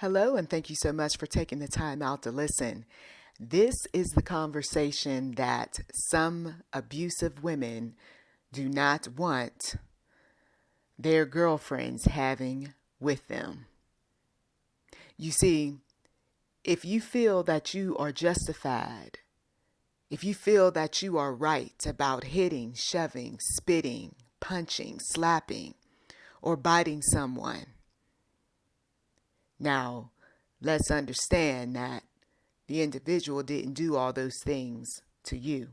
Hello, and thank you so much for taking the time out to listen. This is the conversation that some abusive women do not want their girlfriends having with them. You see, if you feel that you are justified, if you feel that you are right about hitting, shoving, spitting, punching, slapping, or biting someone, now, let's understand that the individual didn't do all those things to you.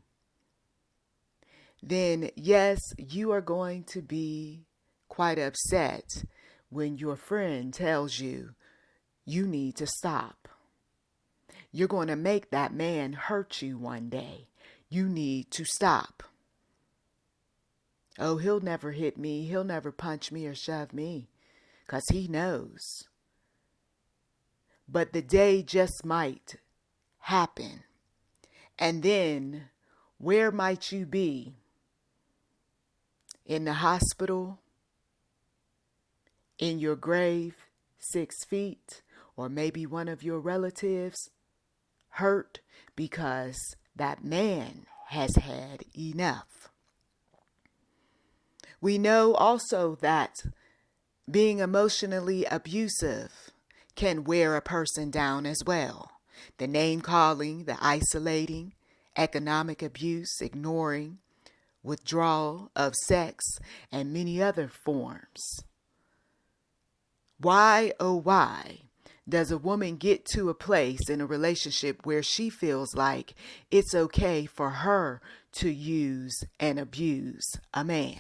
Then, yes, you are going to be quite upset when your friend tells you you need to stop. You're going to make that man hurt you one day. You need to stop. Oh, he'll never hit me. He'll never punch me or shove me because he knows. But the day just might happen. And then where might you be? In the hospital? In your grave, 6 feet? Or maybe one of your relatives hurt because that man has had enough. We know also that being emotionally abusive can wear a person down as well. The name calling, the isolating, economic abuse, ignoring, withdrawal of sex, and many other forms. Why, oh why, does a woman get to a place in a relationship where she feels like it's okay for her to use and abuse a man?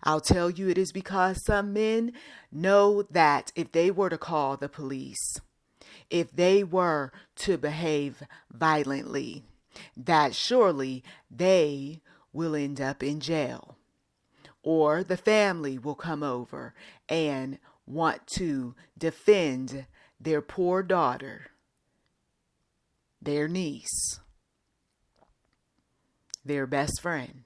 I'll tell you it is because some men know that if they were to call the police, if they were to behave violently, that surely they will end up in jail. Or the family will come over and want to defend their poor daughter, their niece, their best friend.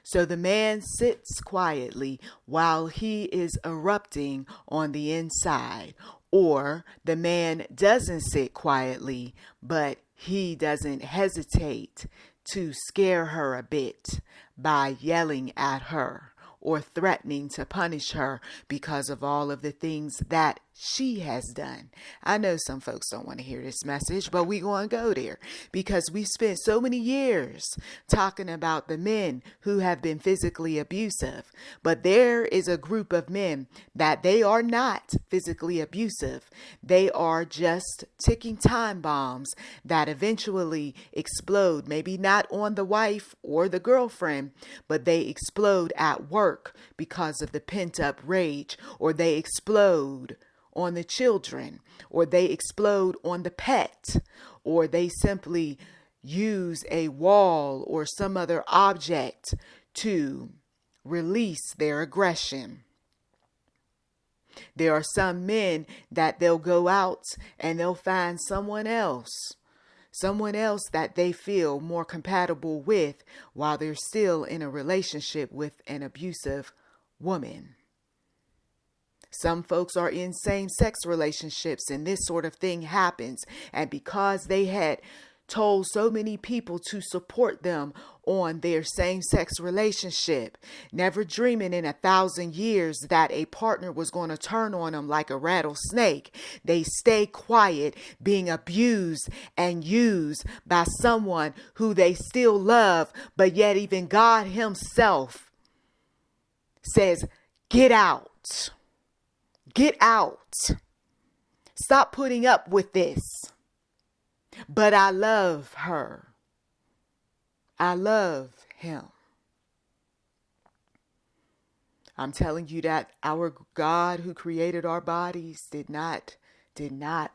So the man sits quietly while he is erupting on the inside. Or the man doesn't sit quietly, but he doesn't hesitate to scare her a bit by yelling at her or threatening to punish her because of all of the things that she has done. I know some folks don't want to hear this message, but we're going to go there because we've spent so many years talking about the men who have been physically abusive. But there is a group of men that they are not physically abusive. They are just ticking time bombs that eventually explode, maybe not on the wife or the girlfriend, but they explode at work because of the pent-up rage, or they explode on the children, or they explode on the pet, or they simply use a wall or some other object to release their aggression. There are some men that they'll go out and they'll find someone else that they feel more compatible with while they're still in a relationship with an abusive woman. Some folks are in same-sex relationships and this sort of thing happens. And because they had told so many people to support them on their same-sex relationship, never dreaming in 1,000 years that a partner was going to turn on them like a rattlesnake, they stay quiet, being abused and used by someone who they still love, but yet even God himself says, get out. Get out. Stop putting up with this. But I love her. I love him. I'm telling you that our God who created our bodies did not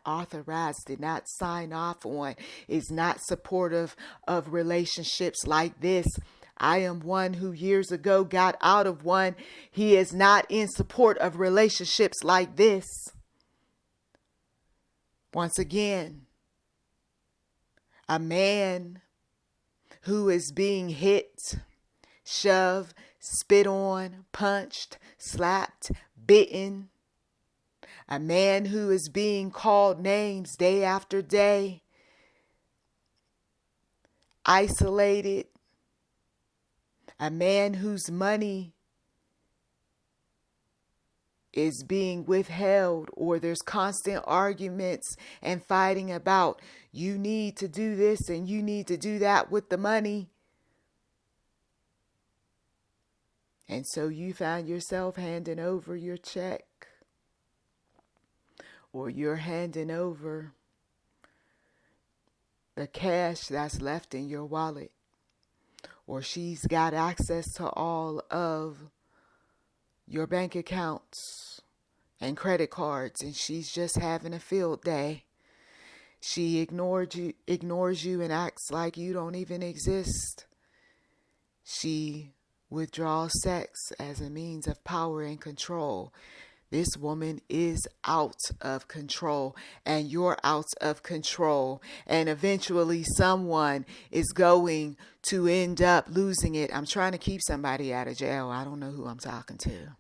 authorize, did not sign off on, is not supportive of relationships like this. I am one who years ago got out of one. He is not in support of relationships like this. Once again, a man who is being hit, shoved, spit on, punched, slapped, bitten. A man who is being called names day after day, isolated. A man whose money is being withheld, or there's constant arguments and fighting about you need to do this and you need to do that with the money. And so you find yourself handing over your check, or you're handing over the cash that's left in your wallet, or she's got access to all of your bank accounts and credit cards, and she's just having a field day. She ignores you and acts like you don't even exist. She withdraws sex as a means of power and control. This woman is out of control, and you're out of control. And eventually someone is going to end up losing it. I'm trying to keep somebody out of jail. I don't know who I'm talking to.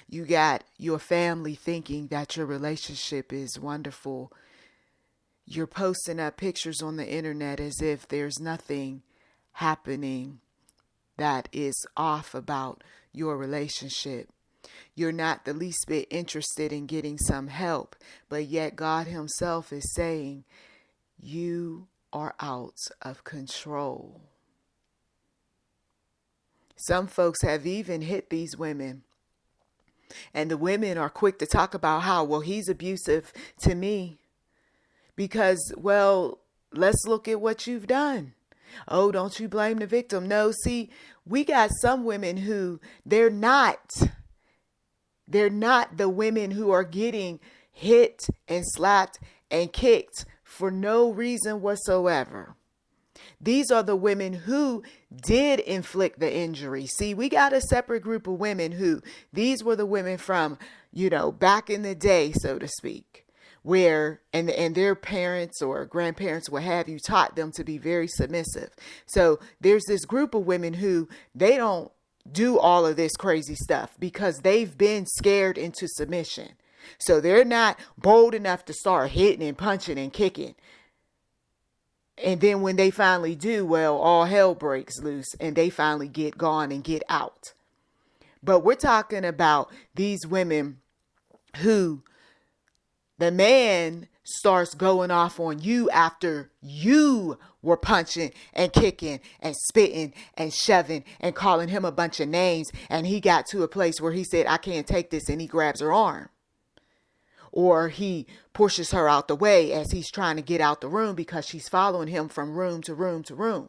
You got your family thinking that your relationship is wonderful. You're posting up pictures on the internet as if there's nothing happening that is off about your relationship. You're not the least bit interested in getting some help, but yet God himself is saying you are out of control. Some folks have even hit these women, and the women are quick to talk about how, well, he's abusive to me because, well, let's look at what you've done. Oh, don't you blame the victim. No, see, we got some women who they're not the women who are getting hit and slapped and kicked for no reason whatsoever. These are the women who did inflict the injury. See, we got a separate group of women who, these were the women from, back in the day, so to speak, where, and their parents or grandparents, what have you, taught them to be very submissive. So there's this group of women who they don't do all of this crazy stuff because they've been scared into submission. So they're not bold enough to start hitting and punching and kicking. And then when they finally do, well, all hell breaks loose and they finally get gone and get out. But we're talking about these women who the man starts going off on you after you were punching and kicking and spitting and shoving and calling him a bunch of names. And he got to a place where he said, I can't take this. And he grabs her arm. Or he pushes her out the way as he's trying to get out the room because she's following him from room to room to room.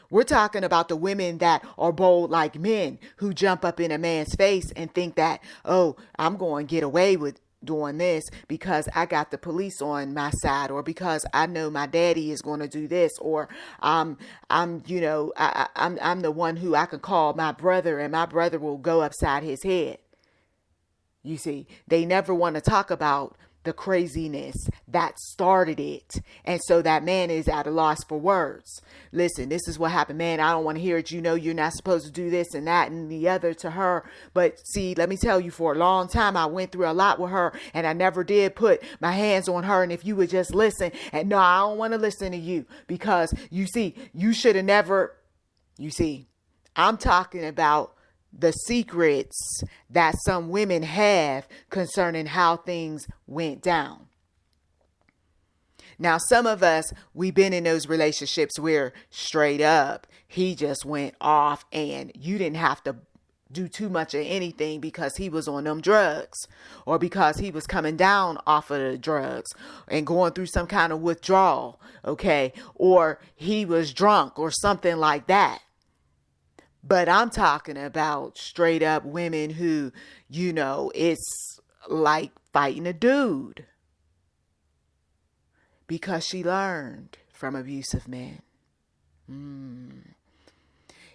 We're talking about the women that are bold like men who jump up in a man's face and think that, oh, I'm going to get away with doing this because I got the police on my side, or because I know my daddy is going to do this, or I'm the one who I can call my brother and my brother will go upside his head. You see, they never want to talk about the craziness that started it. And so that man is at a loss for words. Listen, this is what happened, man. I don't want to hear it. You're not supposed to do this and that and the other to her. But see, let me tell you, for a long time, I went through a lot with her and I never did put my hands on her. And if you would just listen, and no, I don't want to listen to you because you see, you should have never, I'm talking about the secrets that some women have concerning how things went down. Now, some of us, we've been in those relationships where straight up, he just went off and you didn't have to do too much of anything because he was on them drugs, or because he was coming down off of the drugs and going through some kind of withdrawal. Okay. Or he was drunk or something like that. But I'm talking about straight up women who, it's like fighting a dude because she learned from abusive men.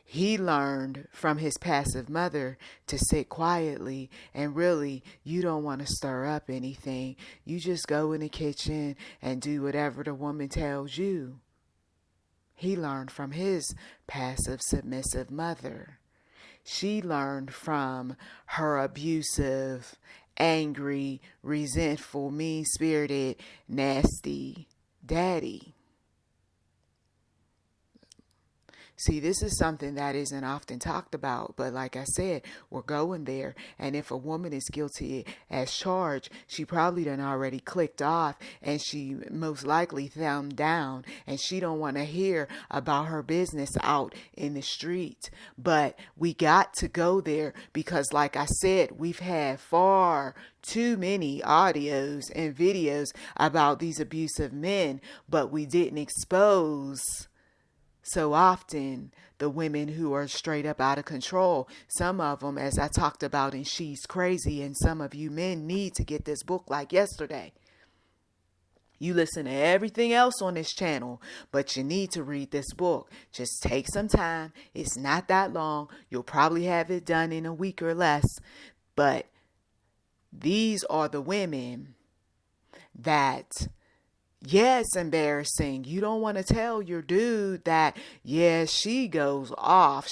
He learned from his passive mother to sit quietly, and really, you don't want to stir up anything. You just go in the kitchen and do whatever the woman tells you. He learned from his passive, submissive mother. She learned from her abusive angry, resentful, mean-spirited, nasty daddy. See, this is something that isn't often talked about, but like I said, we're going there. And if a woman is guilty as charged, she probably done already clicked off, and she most likely thumbed down, and she don't want to hear about her business out in the street. But we got to go there because, like I said, we've had far too many audios and videos about these abusive men, but we didn't expose so often the women who are straight up out of control. Some of them, as I talked about in She's Crazy, and some of you men need to get this book like yesterday. You listen to everything else on this channel, but you need to read this book. Just take some time. It's not that long. You'll probably have it done in a week or less. But these are the women that, yeah, it's embarrassing. You don't want to tell your dude that, yeah, she goes off.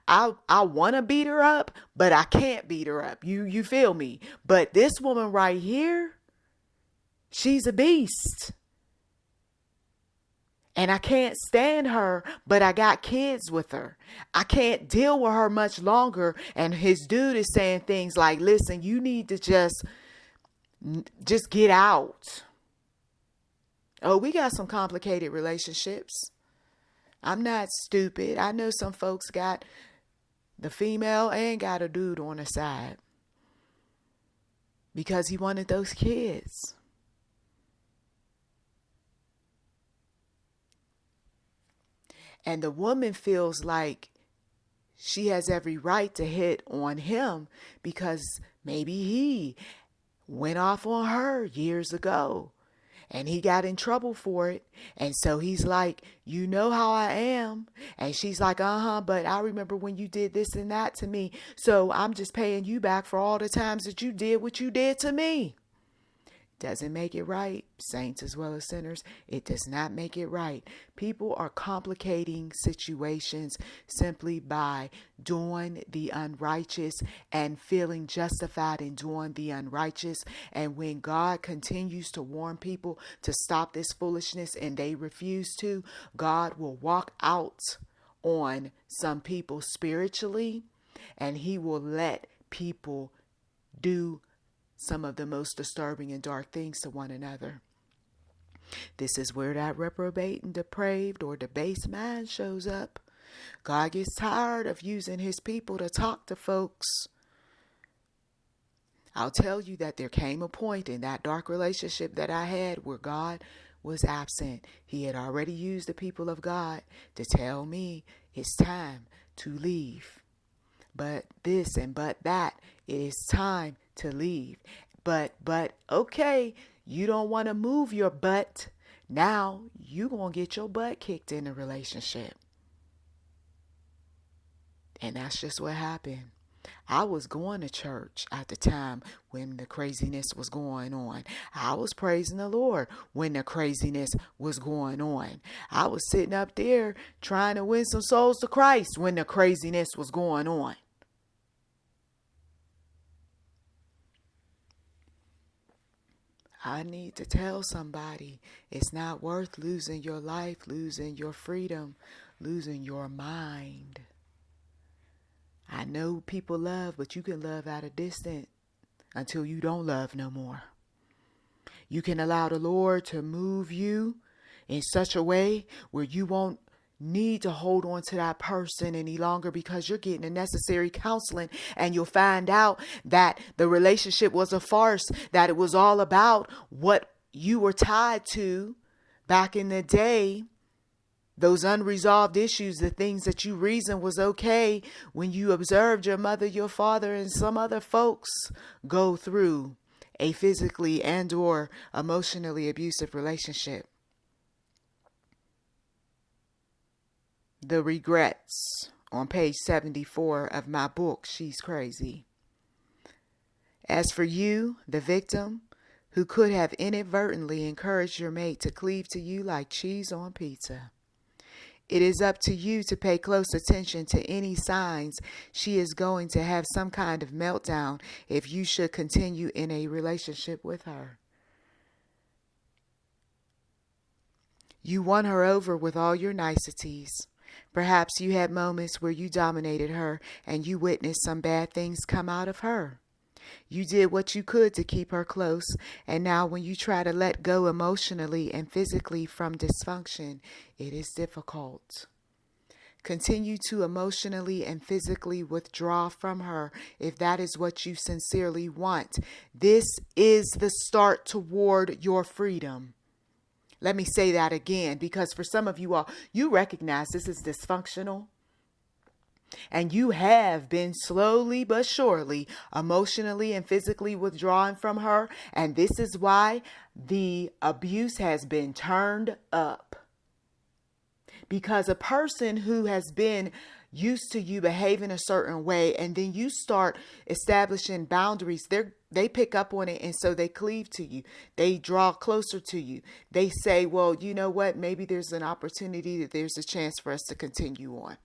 I want to beat her up, but I can't beat her up. You feel me? But this woman right here, she's a beast. And I can't stand her, but I got kids with her. I can't deal with her much longer. And his dude is saying things like, listen, you need to just get out. Oh, we got some complicated relationships. I'm not stupid. I know some folks got the female and got a dude on the side because he wanted those kids. And the woman feels like she has every right to hit on him because maybe he went off on her years ago. And he got in trouble for it. And so he's like, you know how I am. And she's like, but I remember when you did this and that to me. So I'm just paying you back for all the times that you did what you did to me. Doesn't make it right, saints as well as sinners. It does not make it right. People are complicating situations simply by doing the unrighteous and feeling justified in doing the unrighteous. And when God continues to warn people to stop this foolishness and they refuse to, God will walk out on some people spiritually, and he will let people do some of the most disturbing and dark things to one another. This is where that reprobate and depraved or debased mind shows up. God gets tired of using his people to talk to folks. I'll tell you that there came a point in that dark relationship that I had where God was absent. He had already used the people of God to tell me it's time to leave. But this and but that, it is time to leave. But okay, you don't want to move your butt. Now you gonna get your butt kicked in a relationship. And that's just what happened. I was going to church at the time when the craziness was going on. I was praising the Lord when the craziness was going on. I was sitting up there trying to win some souls to Christ when the craziness was going on. I need to tell somebody it's not worth losing your life, losing your freedom, losing your mind. I know people love, but you can love at a distance until you don't love no more. You can allow the Lord to move you in such a way where you won't need to hold on to that person any longer because you're getting the necessary counseling, and you'll find out that the relationship was a farce, that it was all about what you were tied to back in the day, those unresolved issues, the things that you reasoned was okay when you observed your mother, your father, and some other folks go through a physically and or emotionally abusive relationship. The regrets on page 74 of my book, She's Crazy. As for you, the victim, who could have inadvertently encouraged your mate to cleave to you like cheese on pizza, It is up to you to pay close attention to any signs she is going to have some kind of meltdown if you should continue in a relationship with her. You won her over with all your niceties. Perhaps you had moments where you dominated her and you witnessed some bad things come out of her. You did what you could to keep her close, and now when you try to let go emotionally and physically from dysfunction, it is difficult. Continue to emotionally and physically withdraw from her if that is what you sincerely want. This is the start toward your freedom. Let me say that again, because for some of you all, you recognize this is dysfunctional. And you have been slowly but surely emotionally and physically withdrawing from her. And this is why the abuse has been turned up. Because a person who has been used to you behaving a certain way, and then you start establishing boundaries, they pick up on it, and so they cleave to you. They draw closer to you. They say, well, you know what? Maybe there's an opportunity that there's a chance for us to continue on.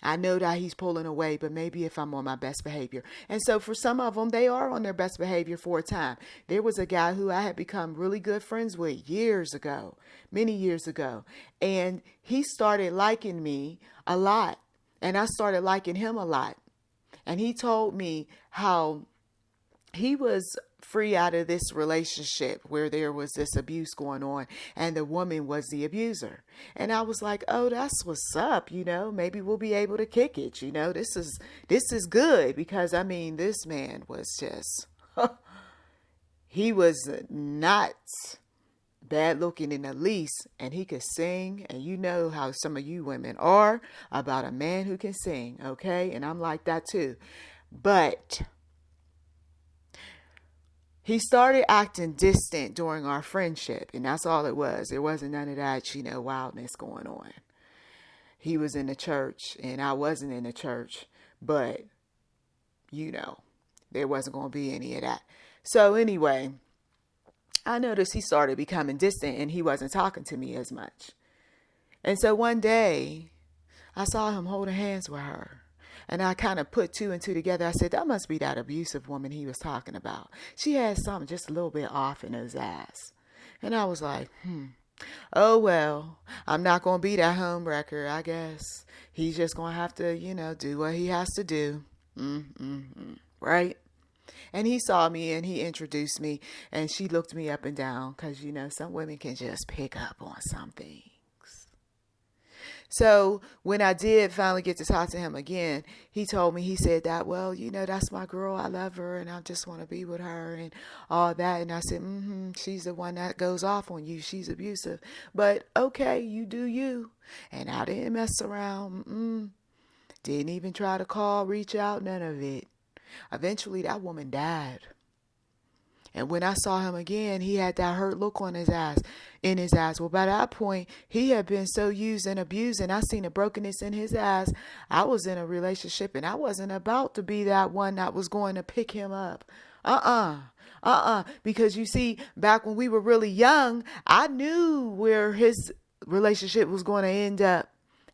I know that he's pulling away, but maybe if I'm on my best behavior. And so for some of them, they are on their best behavior for a time. There was a guy who I had become really good friends with years ago, many years ago. And he started liking me a lot. And I started liking him a lot. And he told me how he was free out of this relationship where there was this abuse going on and the woman was the abuser. And I was like, oh, that's what's up. Maybe we'll be able to kick it. This is good, because I mean, this man was just, he was not bad looking in the least, and he could sing. And you know how some of you women are about a man who can sing. Okay. And I'm like that too. But he started acting distant during our friendship, and that's all it was. There wasn't none of that, wildness going on. He was in the church, and I wasn't in the church, but, there wasn't going to be any of that. So anyway, I noticed he started becoming distant, and he wasn't talking to me as much. And so one day, I saw him holding hands with her. And I kind of put two and two together. I said, that must be that abusive woman he was talking about. She had something just a little bit off in his ass. And I was like, oh, well, I'm not going to be that homewrecker, I guess. He's just going to have to, do what he has to do. Right? And he saw me and he introduced me, and she looked me up and down because, some women can just pick up on something. So when I did finally get to talk to him again, he told me, he said that, well, that's my girl. I love her and I just want to be with her and all that. And I said, she's the one that goes off on you. She's abusive. But okay, you do you. And I didn't mess around. Didn't even try to call, reach out, none of it. Eventually that woman died. And when I saw him again, he had that hurt look on his eyes, in his eyes. Well, by that point, he had been so used and abused, and I seen the brokenness in his eyes. I was in a relationship, and I wasn't about to be that one that was going to pick him up. Because you see, back when we were really young, I knew where his relationship was going to end up.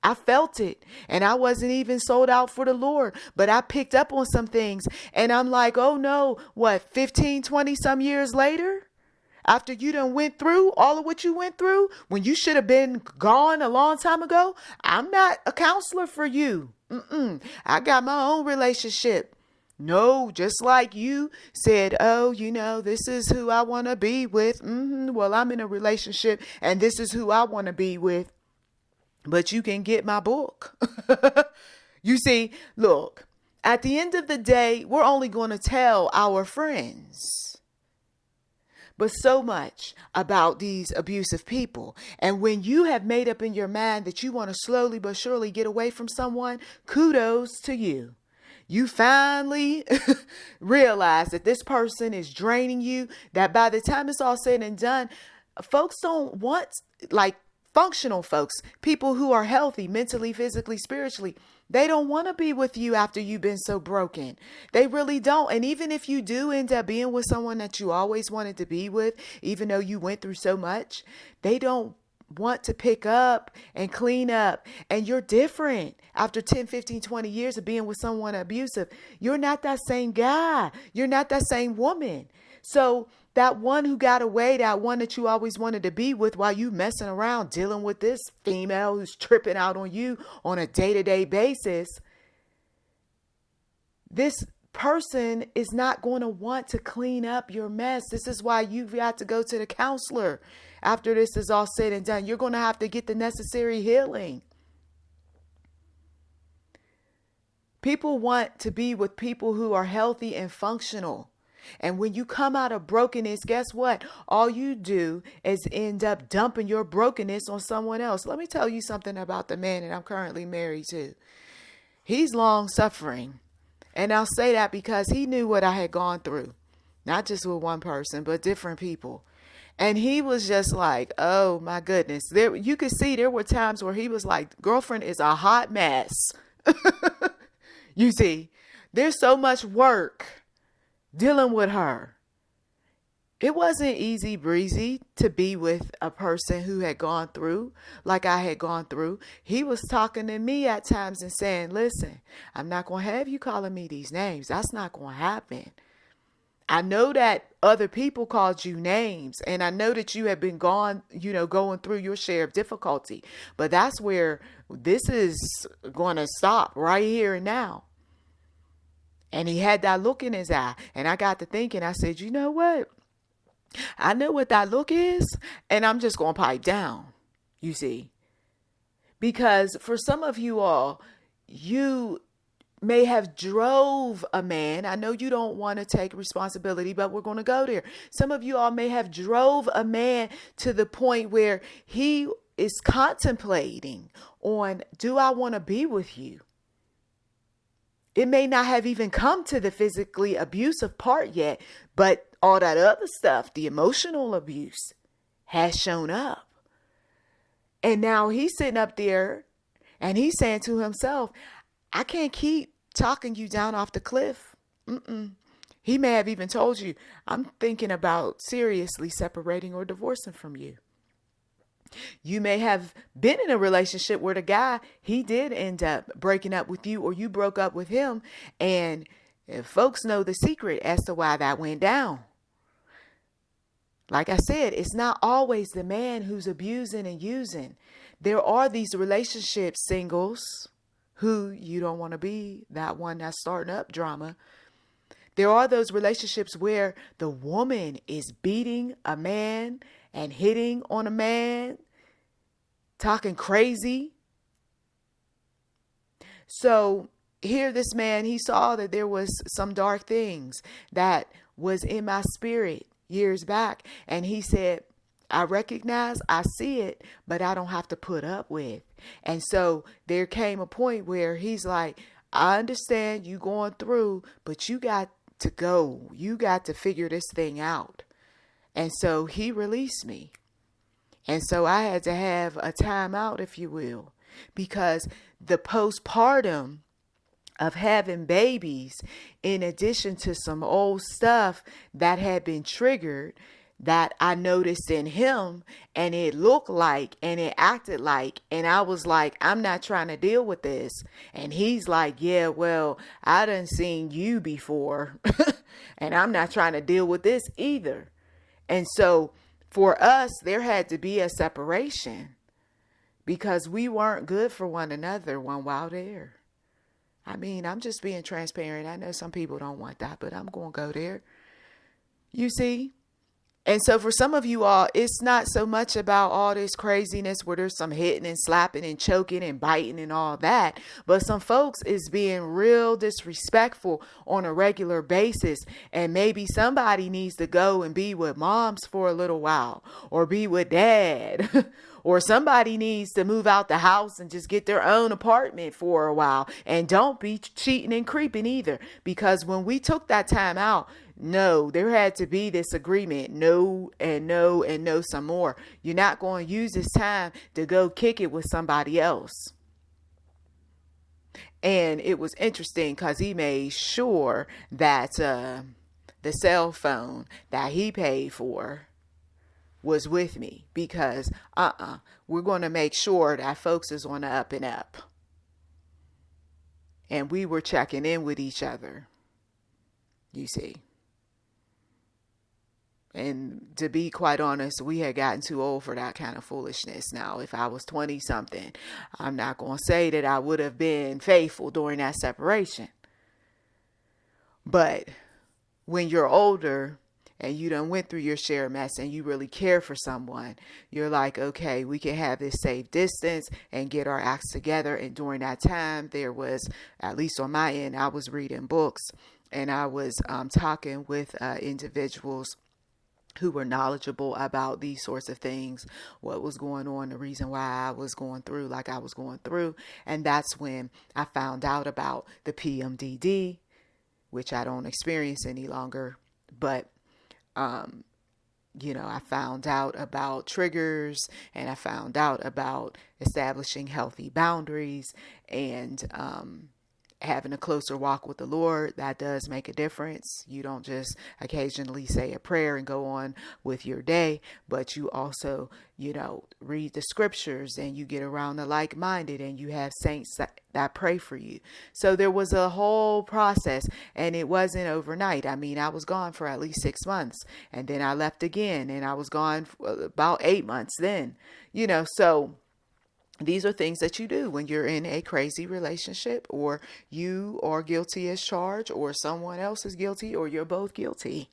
I felt it, and I wasn't even sold out for the Lord, but I picked up on some things, and I'm like, oh no, 15, 20 some years later, after you done went through all of what you went through, when you should have been gone a long time ago, I'm not a counselor for you. I got my own relationship. No, just like you said, oh, this is who I want to be with. Well, I'm in a relationship, and this is who I want to be with. But you can get my book. You see, look, at the end of the day, we're only going to tell our friends. But so much about these abusive people. And when you have made up in your mind that you want to slowly but surely get away from someone, kudos to you. You finally realize that this person is draining you, that by the time it's all said and done, folks don't want, functional folks, people who are healthy mentally, physically, spiritually, they don't want to be with you after you've been so broken. They really don't. And even if you do end up being with someone that you always wanted to be with, even though you went through so much, they don't want to pick up and clean up. And you're different after 10, 15, 20 years of being with someone abusive. You're not that same guy. You're not that same woman. So that one who got away, that one that you always wanted to be with while you messing around dealing with this female who's tripping out on you on a day-to-day basis, this person is not going to want to clean up your mess. This is why you've got to go to the counselor after this is all said and done. You're going to have to get the necessary healing. People want to be with people who are healthy and functional. And when you come out of brokenness, guess what? All you do is end up dumping your brokenness on someone else. Let me tell you something about the man that I'm currently married to. He's long suffering. And I'll say that because he knew what I had gone through, not just with one person, but different people. And he was just like, oh my goodness. There, you could see there were times where he was like, girlfriend is a hot mess. You see, there's so much work dealing with her. It wasn't easy breezy to be with a person who had gone through like I had gone through. He was talking to me at times and saying, listen, I'm not going to have you calling me these names. That's not going to happen. I know that other people called you names, and I know that you have been going through your share of difficulty, but that's where this is going to stop right here and now. And he had that look in his eye, and I got to thinking, I said, you know what? I know what that look is, and I'm just going to pipe down, you see, because for some of you all, you may have drove a man. I know you don't want to take responsibility, but we're going to go there. Some of you all may have drove a man to the point where he is contemplating on, do I want to be with you? It may not have even come to the physically abusive part yet, but all that other stuff, the emotional abuse, has shown up. And now he's sitting up there and he's saying to himself, I can't keep talking you down off the cliff. He may have even told you, I'm thinking about seriously separating or divorcing from you. You may have been in a relationship where the guy, he did end up breaking up with you, or you broke up with him. And folks know the secret as to why that went down. Like I said, it's not always the man who's abusing and using. There are these relationship singles who you don't want to be that one that's starting up drama. There are those relationships where the woman is beating a man and hitting on a man, talking crazy. So here this man, he saw that there was some dark things that was in my spirit years back. And he said, I recognize, I see it, but I don't have to put up with. And so there came a point where he's like, I understand you going through, but you got to go. You got to figure this thing out. And so he released me. And so I had to have a timeout, if you will, because the postpartum of having babies, in addition to some old stuff that had been triggered, that I noticed in him, and it looked like, and it acted like, and I was like, I'm not trying to deal with this. And he's like, yeah, well, I done seen you before and I'm not trying to deal with this either. And so for us, there had to be a separation because we weren't good for one another one while there. I mean, I'm just being transparent. I know some people don't want that, but I'm going to go there. You see? And so for some of you all, it's not so much about all this craziness where there's some hitting and slapping and choking and biting and all that. But some folks is being real disrespectful on a regular basis. And maybe somebody needs to go and be with moms for a little while, or be with dad. Or somebody needs to move out the house and just get their own apartment for a while. And don't be cheating and creeping either. Because when we took that time out, no, there had to be this agreement. No, and no, and no some more. You're not going to use this time to go kick it with somebody else. And it was interesting because he made sure that the cell phone that he paid for was with me, because we're going to make sure that folks is on the up and up. And we were checking in with each other, you see. And to be quite honest, we had gotten too old for that kind of foolishness. Now, if I was 20 something, I'm not going to say that I would have been faithful during that separation. But when you're older and you done went through your share of mess and you really care for someone, you're like, okay, we can have this safe distance and get our acts together. And during that time, there was, at least on my end, I was reading books and I was talking with individuals who were knowledgeable about these sorts of things, what was going on, the reason why I was going through like I was going through. And that's when I found out about the PMDD, which I don't experience any longer. But, I found out about triggers, and I found out about establishing healthy boundaries, and having a closer walk with the Lord. That does make a difference. You don't just occasionally say a prayer and go on with your day, but you also, read the scriptures, and you get around the like-minded, and you have saints that pray for you. So there was a whole process, and it wasn't overnight. I mean, I was gone for at least 6 months, and then I left again, and I was gone for about 8 months then, so these are things that you do when you're in a crazy relationship, or you are guilty as charged, or someone else is guilty, or you're both guilty.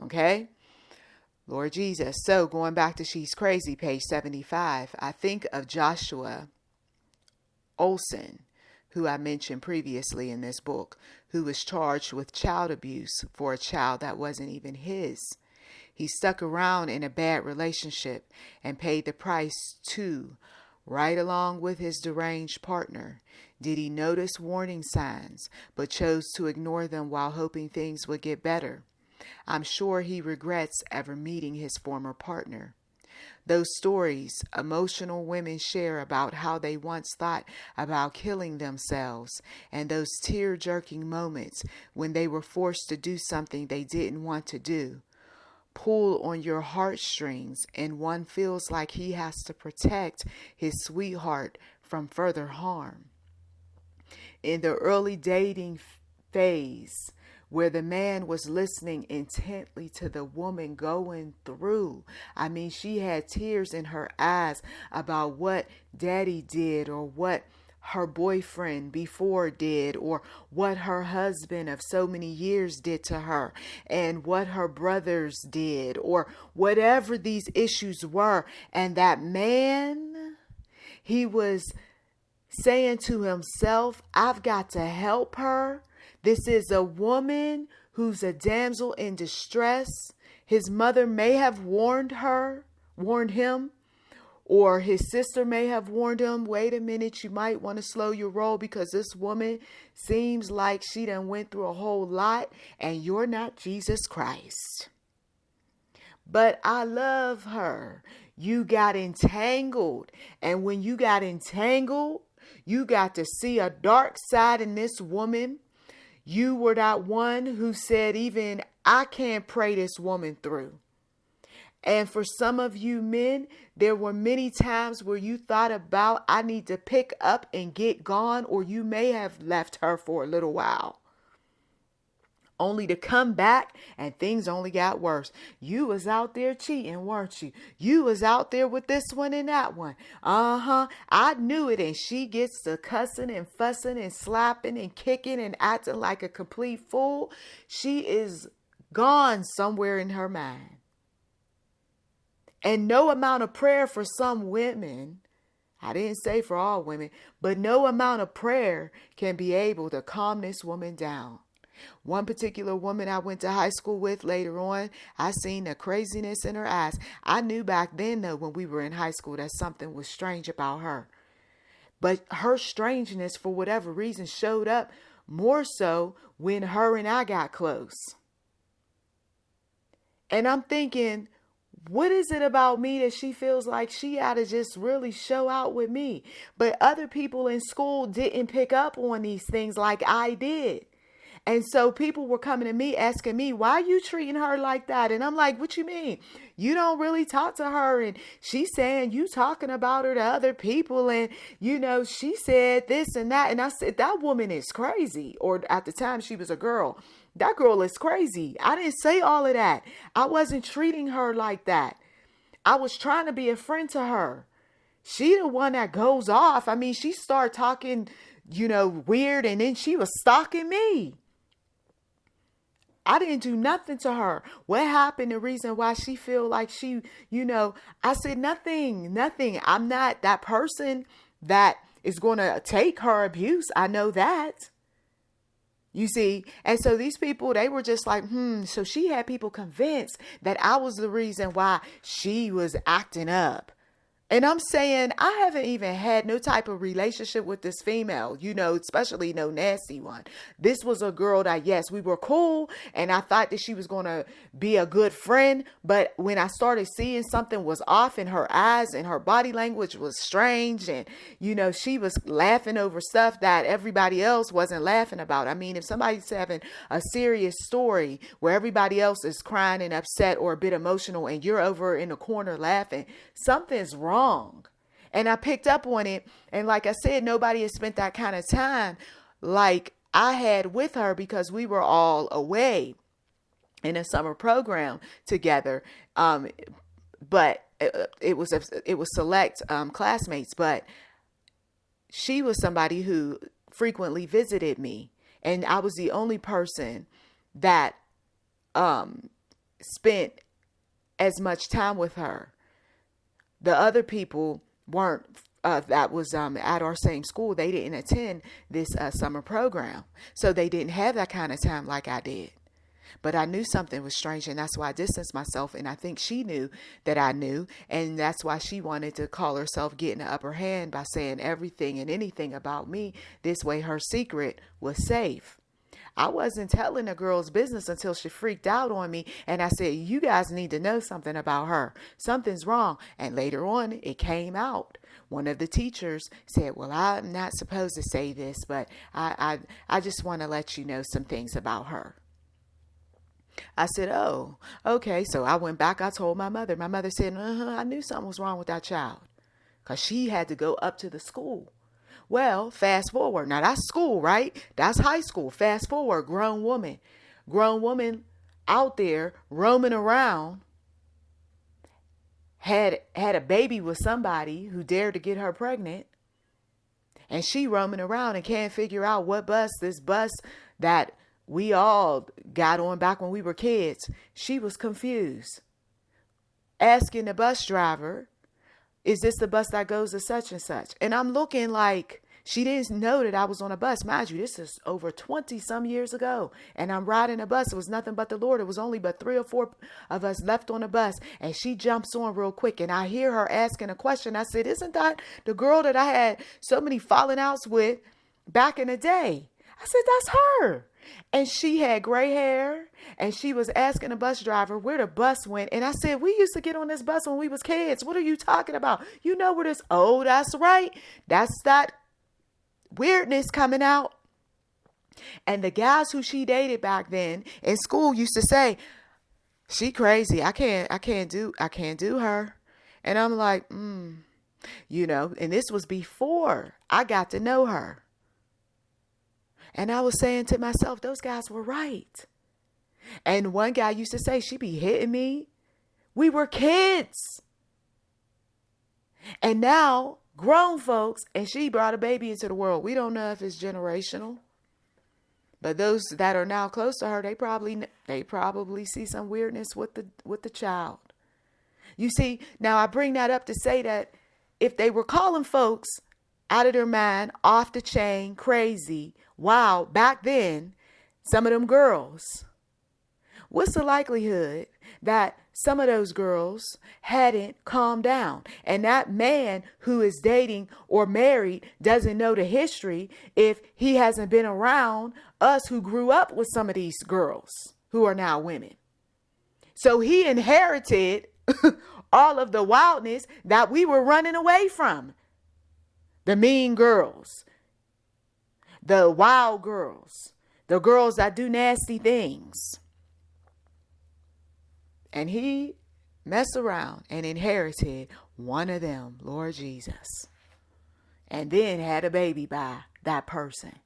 Okay? Lord Jesus. So going back to She's Crazy, page 75, I think of Joshua Olson, who I mentioned previously in this book, who was charged with child abuse for a child that wasn't even his. He stuck around in a bad relationship and paid the price too, right along with his deranged partner. Did he notice warning signs, but chose to ignore them while hoping things would get better? I'm sure he regrets ever meeting his former partner. Those stories emotional women share about how they once thought about killing themselves, and those tear-jerking moments when they were forced to do something they didn't want to do, pull on your heartstrings, and one feels like he has to protect his sweetheart from further harm. In the early dating phase, where the man was listening intently to the woman going through, I mean, she had tears in her eyes about what daddy did, or what her boyfriend before did, or what her husband of so many years did to her, and what her brothers did, or whatever these issues were. And that man, he was saying to himself, I've got to help her. This is a woman who's a damsel in distress. His mother may have warned him, or his sister may have warned him, wait a minute, you might want to slow your roll, because this woman seems like she done went through a whole lot, and you're not Jesus Christ. But I love her. You got entangled. And when you got entangled, you got to see a dark side in this woman. You were that one who said, even I can't pray this woman through. And for some of you men, there were many times where you thought about, I need to pick up and get gone, or you may have left her for a little while, only to come back and things only got worse. You was out there cheating, weren't you? You was out there with this one and that one. I knew it. And she gets to cussing and fussing and slapping and kicking and acting like a complete fool. She is gone somewhere in her mind. And no amount of prayer for some women, I didn't say for all women, but no amount of prayer can be able to calm this woman down. One particular woman I went to high school with later on, I seen the craziness in her eyes. I knew back then, though, when we were in high school, that something was strange about her. But her strangeness, for whatever reason, showed up more so when her and I got close. And I'm thinking, what is it about me that she feels like she ought to just really show out with me? But other people in school didn't pick up on these things like I did. And so people were coming to me asking me, why are you treating her like that? And I'm like, what you mean? You don't really talk to her. And she's saying you talking about her to other people. And, she said this and that. And I said, that woman is crazy. Or at the time she was a girl. That girl is crazy. I didn't say all of that. I wasn't treating her like that. I was trying to be a friend to her. She the one that goes off. I mean, she started talking, weird. And then she was stalking me. I didn't do nothing to her. What happened? The reason why she feel like she, I said nothing. I'm not that person that is going to take her abuse. I know that. You see? And so these people, they were just like, so she had people convinced that I was the reason why she was acting up. And I'm saying, I haven't even had no type of relationship with this female, especially no nasty one. This was a girl that, yes, we were cool. And I thought that she was going to be a good friend. But when I started seeing something was off in her eyes and her body language was strange. And, she was laughing over stuff that everybody else wasn't laughing about. I mean, if somebody's having a serious story where everybody else is crying and upset or a bit emotional and you're over in the corner laughing, something's wrong. And I picked up on it. And like I said, nobody has spent that kind of time like I had with her because we were all away in a summer program together. But it was select classmates, but she was somebody who frequently visited me. And I was the only person that spent as much time with her. The other people weren't, that was at our same school. They didn't attend this summer program. So they didn't have that kind of time like I did. But I knew something was strange, and that's why I distanced myself. And I think she knew that I knew. And that's why she wanted to call herself getting the upper hand by saying everything and anything about me. This way her secret was safe. I wasn't telling the girl's business until she freaked out on me. And I said, you guys need to know something about her. Something's wrong. And later on, it came out. One of the teachers said, well, I'm not supposed to say this, but I just want to let you know some things about her. I said, oh, okay. So I went back. I told my mother. My mother said, I knew something was wrong with that child because she had to go up to the school. Well, fast forward. Now that's school, right? That's high school. Fast forward, grown woman out there roaming around, had a baby with somebody who dared to get her pregnant. And she roaming around and can't figure out this bus that we all got on back when we were kids. She was confused. Asking the bus driver, is this the bus that goes to such and such? And I'm looking like she didn't know that I was on a bus. Mind you, this is over 20 some years ago. And I'm riding a bus. It was nothing but the Lord. It was only but 3 or 4 of us left on the bus. And she jumps on real quick. And I hear her asking a question. I said, isn't that the girl that I had so many falling outs with back in the day? I said, that's her. And she had gray hair and she was asking the bus driver where the bus went. And I said, we used to get on this bus when we was kids. What are you talking about? You know where this? Oh, that's right. That's that weirdness coming out. And the guys who she dated back then in school used to say, she crazy. I can't do her. And I'm like, and this was before I got to know her. And I was saying to myself, those guys were right. And one guy used to say, she be hitting me. We were kids. And now grown folks, and she brought a baby into the world. We don't know if it's generational. But those that are now close to her, they probably see some weirdness with the child. You see, now I bring that up to say that if they were calling folks out of their mind, off the chain, crazy, wow, back then, some of them girls, what's the likelihood that some of those girls hadn't calmed down? And that man who is dating or married doesn't know the history if he hasn't been around us who grew up with some of these girls who are now women. So he inherited all of the wildness that we were running away from. The mean girls, the wild girls, The girls that do nasty things. And he messed around and inherited one of them, Lord Jesus. And then had a baby by that person.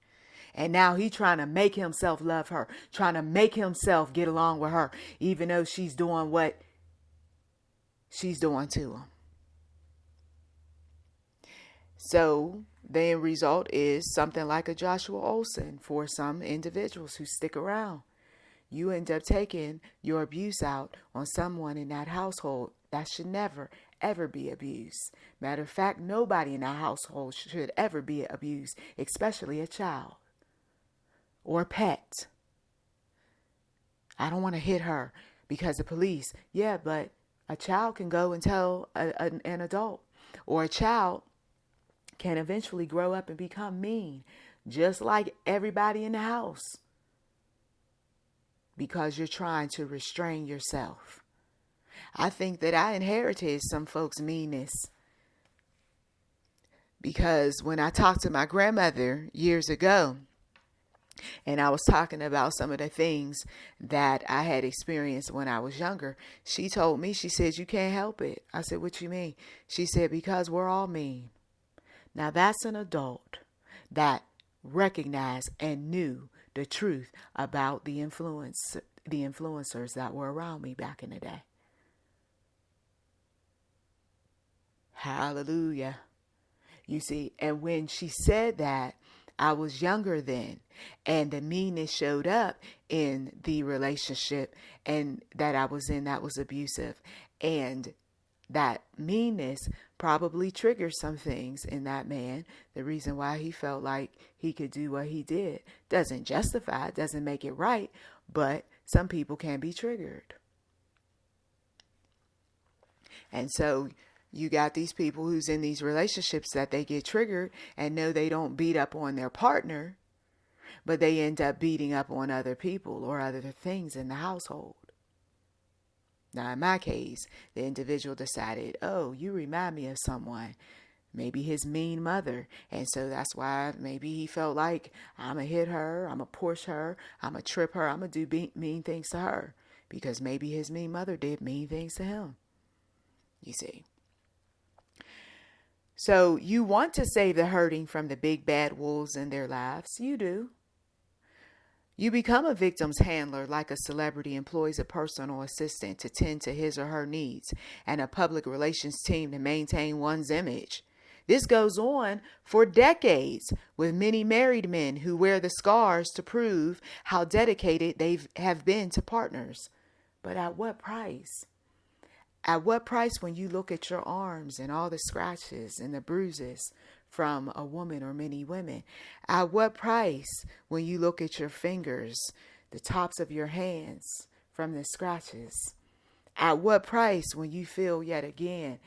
And now he trying to make himself love her, trying to make himself get along with her, even though she's doing what she's doing to him. So the end result is something like a Joshua Olsen for some individuals who stick around. You end up taking your abuse out on someone in that household that should never, ever be abused. Matter of fact, nobody in that household should ever be abused, especially a child or a pet. I don't want to hit her because the police. Yeah, but a child can go and tell an adult, or a child can eventually grow up and become mean, just like everybody in the house, because you're trying to restrain yourself. I think that I inherited some folks' meanness, because when I talked to my grandmother years ago, and I was talking about some of the things that I had experienced when I was younger, she told me, she said, you can't help it. I said, what you mean? She said, because we're all mean. Now that's an adult that recognized and knew the truth about the influencers that were around me back in the day. Hallelujah. You see, and when she said that, I was younger then, and the meanness showed up in the relationship and that I was in that was abusive. And that meanness probably triggered some things in that man. The reason why he felt like he could do what he did doesn't justify it, doesn't make it right, but some people can be triggered. And so you got these people who's in these relationships that they get triggered and know they don't beat up on their partner, but they end up beating up on other people or other things in the household. Now, in my case, the individual decided, oh, you remind me of someone, maybe his mean mother. And so that's why maybe he felt like, I'm going to hit her, I'm going to push her, I'm going to trip her, I'm going to do mean things to her, because maybe his mean mother did mean things to him. You see. So you want to save the hurting from the big bad wolves in their lives. You do. You become a victim's handler, like a celebrity employs a personal assistant to tend to his or her needs and a public relations team to maintain one's image. This goes on for decades with many married men who wear the scars to prove how dedicated they have been to partners. But at what price? At what price when you look at your arms and all the scratches and the bruises from a woman or many women? At what price when you look at your fingers, the tops of your hands from the scratches? At what price when you feel yet again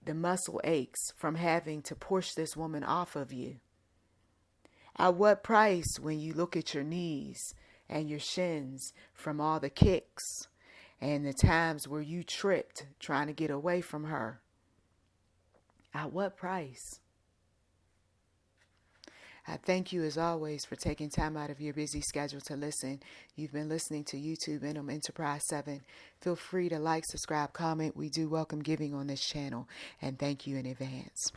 the muscle aches from having to push this woman off of you? At what price when you look at your knees and your shins from all the kicks and the times where you tripped trying to get away from her? At what price? I thank you as always for taking time out of your busy schedule to listen. You've been listening to YouTube Enterprise 7. Feel free to like, subscribe, comment. We do welcome giving on this channel, and thank you in advance.